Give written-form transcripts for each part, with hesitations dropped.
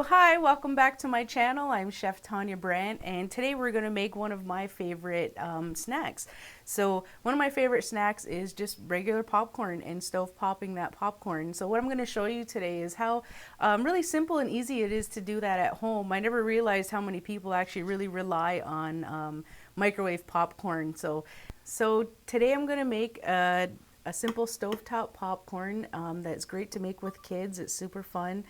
Hi, welcome back to my channel. I'm Chef Tanya Brandt, and today we're going to make one of my favorite snacks. So one of my favorite snacks is just regular popcorn and stove popping that popcorn. So what I'm going to show you today is how really simple and easy it is to do that at home. I never realized how many people actually really rely on microwave popcorn. So today I'm going to make a simple stovetop popcorn that's great to make with kids. It's super fun.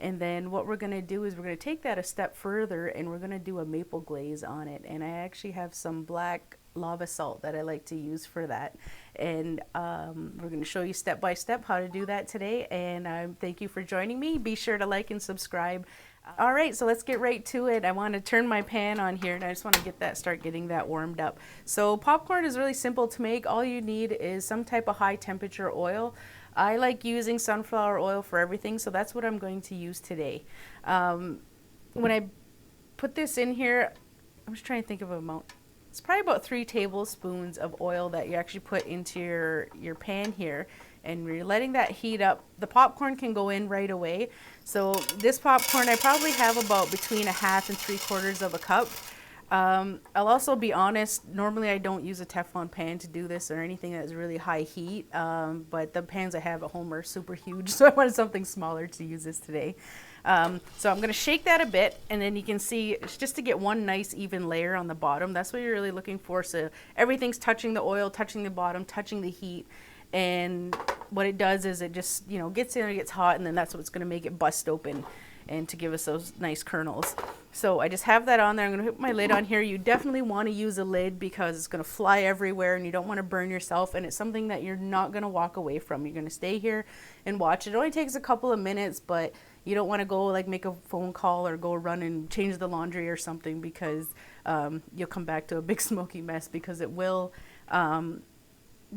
And then what we're going to do is we're going to take that a step further and we're going to do a maple glaze on it. And I actually have some black lava salt that I like to use for that. And we're going to show you step by step how to do that today. And thank you for joining me. Be sure to like and subscribe. All right, so let's get right to it. I want to turn my pan on here and I just want to start getting that warmed up. So popcorn is really simple to make. All you need is some type of high temperature oil. I like using sunflower oil for everything, so that's what I'm going to use today. When I put this in here, I'm just trying to think of an amount. It's probably about 3 tablespoons of oil that you actually put into your pan here. And you're letting that heat up. The popcorn can go in right away. So this popcorn, I probably have about between a half and 3/4 of a cup. I'll also be honest, normally I don't use a Teflon pan to do this or anything that's really high heat, but the pans I have at home are super huge, so I wanted something smaller to use this today. So I'm going to shake that a bit, and then you can see it's just to get one nice even layer on the bottom. That's what you're really looking for, so everything's touching the oil, touching the bottom, touching the heat. And what it does is it just, gets in and gets hot, and then that's what's going to make it bust open and to give us those nice kernels. So I just have that on there. I'm going to put my lid on here. You definitely want to use a lid because it's going to fly everywhere and you don't want to burn yourself, and it's something that you're not going to walk away from. You're going to stay here and watch. It only takes a couple of minutes, but you don't want to go like make a phone call or go run and change the laundry or something, because you'll come back to a big smoky mess, because it will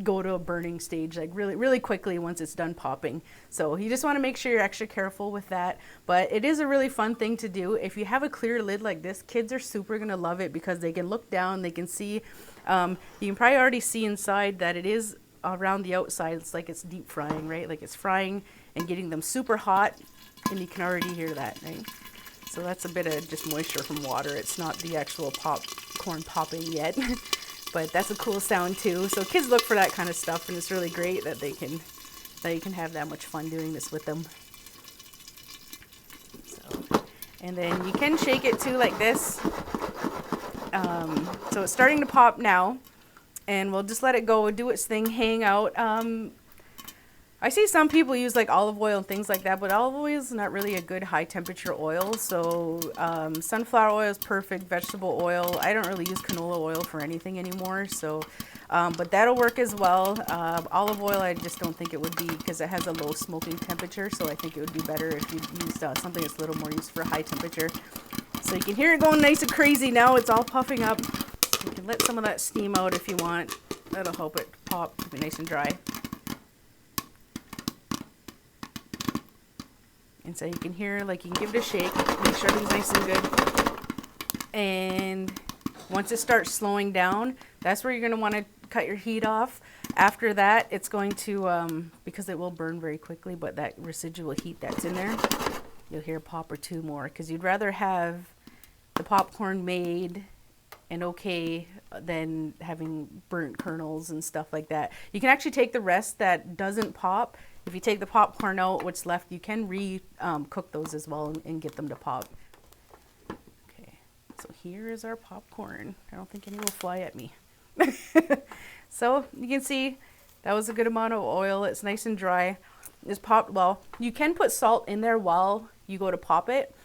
go to a burning stage like really quickly once it's done popping. So you just want to make sure you're extra careful with that, but it is a really fun thing to do. If you have a clear lid like this, kids are super gonna love it because they can look down, they can see, you can probably already see inside that it is around the outside. It's like it's deep frying, right? Like it's frying and getting them super hot, and you can already hear that, right? So that's a bit of just moisture from water. It's not the actual popcorn popping yet. But that's a cool sound too. So kids look for that kind of stuff, and it's really great that you can have that much fun doing this with them. So, and then you can shake it too like this. So it's starting to pop now, and we'll just let it go, do its thing, hang out. I see some people use like olive oil and things like that, but olive oil is not really a good high temperature oil. So sunflower oil is perfect, vegetable oil. I don't really use canola oil for anything anymore. So, but that'll work as well. Olive oil, I just don't think it would be, because it has a low smoking temperature. So I think it would be better if you used something that's a little more used for high temperature. So you can hear it going nice and crazy now. It's all puffing up. You can let some of that steam out if you want. That'll help it pop, be nice and dry. And so you can hear, like, you can give it a shake, make sure everything's nice and good. And once it starts slowing down, that's where you're going to want to cut your heat off. After that, it's going to, because it will burn very quickly, but that residual heat that's in there, you'll hear a pop or two more, because you'd rather have the popcorn made and okay than having burnt kernels and stuff like that. You can actually take the rest that doesn't pop. If you take the popcorn out, what's left, you can cook those as well and get them to pop. Okay, so here is our popcorn. I don't think any will fly at me. So you can see that was a good amount of oil. It's nice and dry. It's popped well. You can put salt in there while you go to pop it.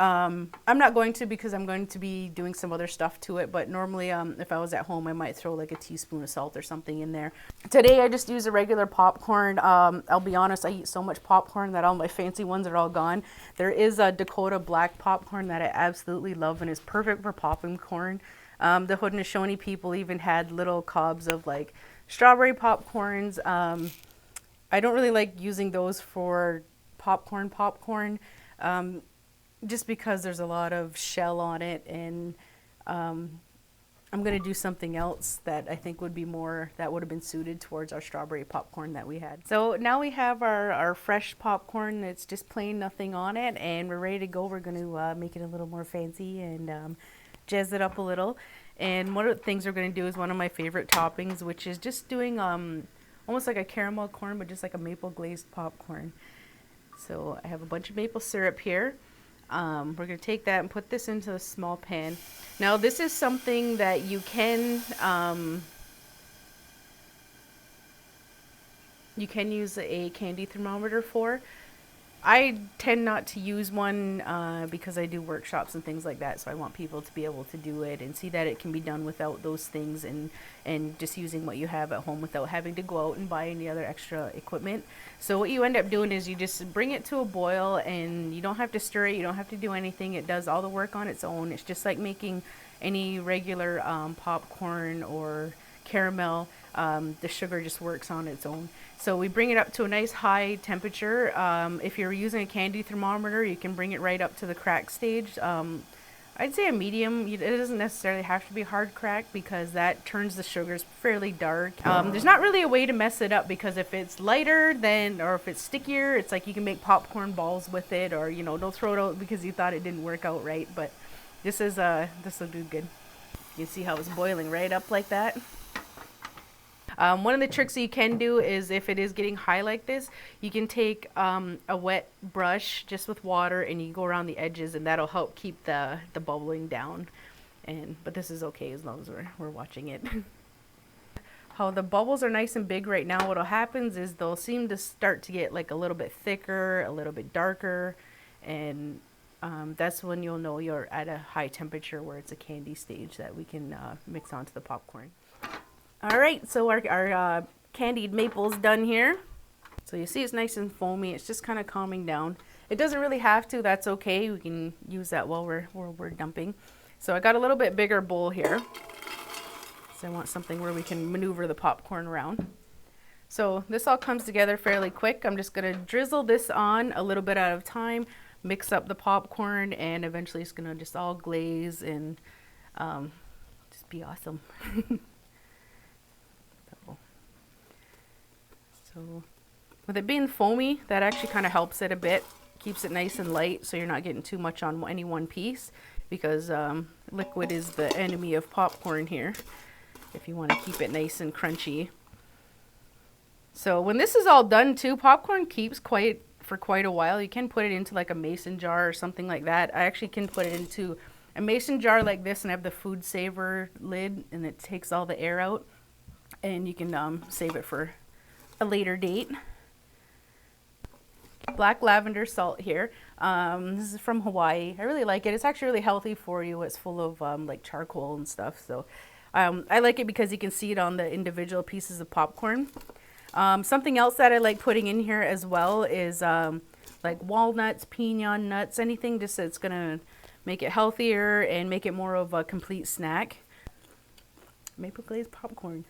I'm not going to, because I'm going to be doing some other stuff to it, but normally if I was at home, I might throw like a teaspoon of salt or something in there. Today I just use a regular popcorn. I'll be honest, I eat so much popcorn that all my fancy ones are all gone. There is a Dakota black popcorn that I absolutely love and is perfect for popping corn. The Haudenosaunee people even had little cobs of like strawberry popcorns. I don't really like using those for popcorn. Just because there's a lot of shell on it, and I'm gonna do something else that I think would be more, that would have been suited towards our strawberry popcorn that we had. So now we have our fresh popcorn that's just plain, nothing on it, and we're ready to go. We're gonna make it a little more fancy and jazz it up a little. And one of the things we're gonna do is one of my favorite toppings, which is just doing almost like a caramel corn, but just like a maple glazed popcorn. So I have a bunch of maple syrup here. We're going to take that and put this into a small pan. Now this is something that you can use a candy thermometer for. I tend not to use one because I do workshops and things like that, so I want people to be able to do it and see that it can be done without those things, and just using what you have at home without having to go out and buy any other extra equipment. So what you end up doing is you just bring it to a boil, and you don't have to stir it, you don't have to do anything. It does all the work on its own. It's just like making any regular popcorn or caramel. The sugar just works on its own. So we bring it up to a nice high temperature. If you're using a candy thermometer, you can bring it right up to the crack stage. I'd say a medium. It doesn't necessarily have to be hard crack, because that turns the sugars fairly dark. There's not really a way to mess it up, because if it's lighter, then, or if it's stickier, it's like you can make popcorn balls with it, or, you know, don't throw it out because you thought it didn't work out right. But this will do good. You can see how it's boiling right up like that. One of the tricks that you can do is, if it is getting high like this, you can take a wet brush just with water, and you go around the edges, and that'll help keep the bubbling down. But this is okay as long as we're watching it. How the bubbles are nice and big right now, what'll happen is they'll seem to start to get like a little bit thicker, a little bit darker, and that's when you'll know you're at a high temperature where it's a candy stage that we can mix onto the popcorn. Alright, so our candied maple's done here. So you see it's nice and foamy. It's just kind of calming down. It doesn't really have to. That's okay. We can use that while we're dumping. So I got a little bit bigger bowl here. So I want something where we can maneuver the popcorn around. So this all comes together fairly quick. I'm just going to drizzle this on a little bit at a time, mix up the popcorn, and eventually it's going to just all glaze and just be awesome. So with it being foamy, that actually kind of helps it a bit, keeps it nice and light, so you're not getting too much on any one piece, because liquid is the enemy of popcorn here, if you want to keep it nice and crunchy. So when this is all done too, popcorn keeps for quite a while. You can put it into like a mason jar or something like that. I actually can put it into a mason jar like this and have the food saver lid, and it takes all the air out, and you can save it for a later date. Black lavender salt here. This is from Hawaii. I really like it. It's actually really healthy for you. It's full of like charcoal and stuff. So I like it because you can see it on the individual pieces of popcorn. Something else that I like putting in here as well is like walnuts, pecan nuts, anything just that's gonna make it healthier and make it more of a complete snack. Maple glazed popcorn.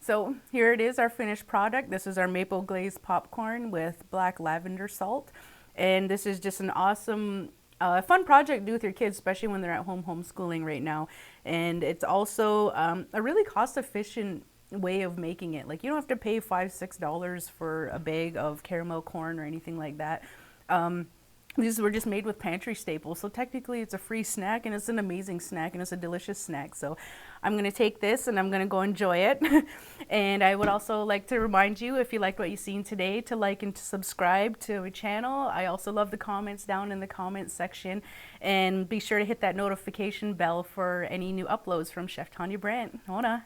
So here it is, our finished product. This is our maple glazed popcorn with black lavender salt. And this is just an awesome, fun project to do with your kids, especially when they're at home homeschooling right now. And it's also a really cost-efficient way of making it. Like, you don't have to pay $5, $6 for a bag of caramel corn or anything like that. These were just made with pantry staples, so technically it's a free snack, and it's an amazing snack, and it's a delicious snack. So I'm going to take this and I'm going to go enjoy it. And I would also like to remind you, if you liked what you've seen today, to like and to subscribe to our channel. I also love the comments down in the comments section, and be sure to hit that notification bell for any new uploads from Chef Tanya Brandt. Hona.